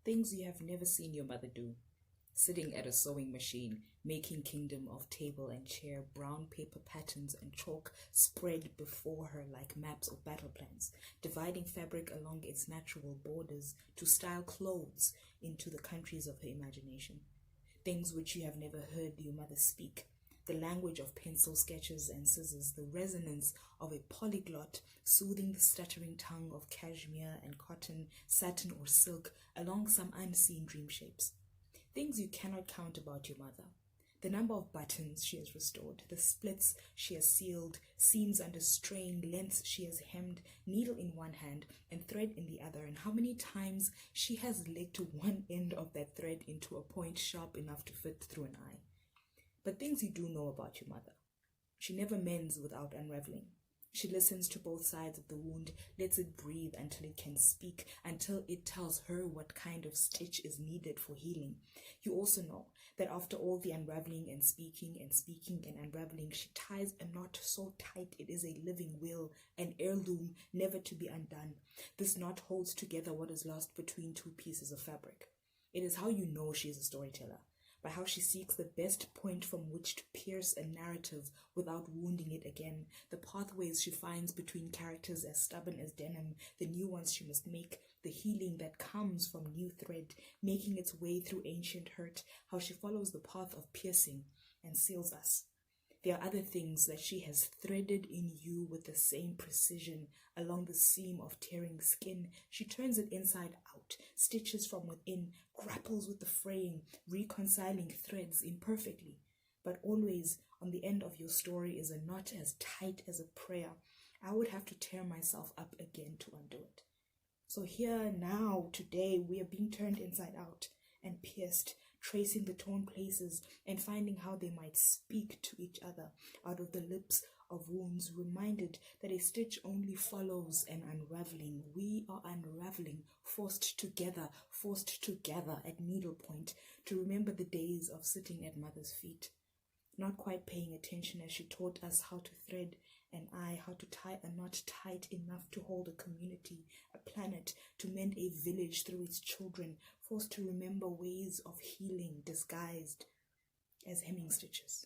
Things you have never seen your mother do. Sitting at a sewing machine, making kingdom of table and chair, brown paper patterns and chalk spread before her like maps or battle plans, dividing fabric along its natural borders to style clothes into the countries of her imagination. Things which you have never heard your mother speak, the language of pencil sketches and scissors, the resonance of a polyglot soothing the stuttering tongue of cashmere and cotton, satin or silk along some unseen dream shapes. Things you cannot count about your mother. The number of buttons she has restored, the splits she has sealed, seams under strain, lengths she has hemmed, needle in one hand and thread in the other, and how many times she has licked one end of that thread into a point sharp enough to fit through an eye. But things you do know about your mother. She never mends without unraveling. She listens to both sides of the wound, lets it breathe until it can speak, until it tells her what kind of stitch is needed for healing. You also know that after all the unraveling and speaking and unraveling, she ties a knot so tight it is a living will, an heirloom never to be undone. This knot holds together what is lost between two pieces of fabric. It is how you know she is a storyteller, by how she seeks the best point from which to pierce a narrative without wounding it again, the pathways she finds between characters as stubborn as denim, the new ones she must make, the healing that comes from new thread, making its way through ancient hurt, how she follows the path of piercing and seals us. There are other things that she has threaded in you with the same precision along the seam of tearing skin. She turns it inside out, stitches from within, grapples with the fraying, reconciling threads imperfectly. But always on the end of your story is a knot as tight as a prayer. I would have to tear myself up again to undo it. So here now, today, we are being turned inside out and pierced, tracing the torn places and finding how they might speak to each other out of the lips of wounds, reminded that a stitch only follows an unraveling. We are unraveling, forced together at needlepoint, to remember the days of sitting at mother's feet, not quite paying attention as she taught us how to thread, and I how to tie a knot tight enough to hold a community, a planet, to mend a village through its children, forced to remember ways of healing disguised as hemming stitches.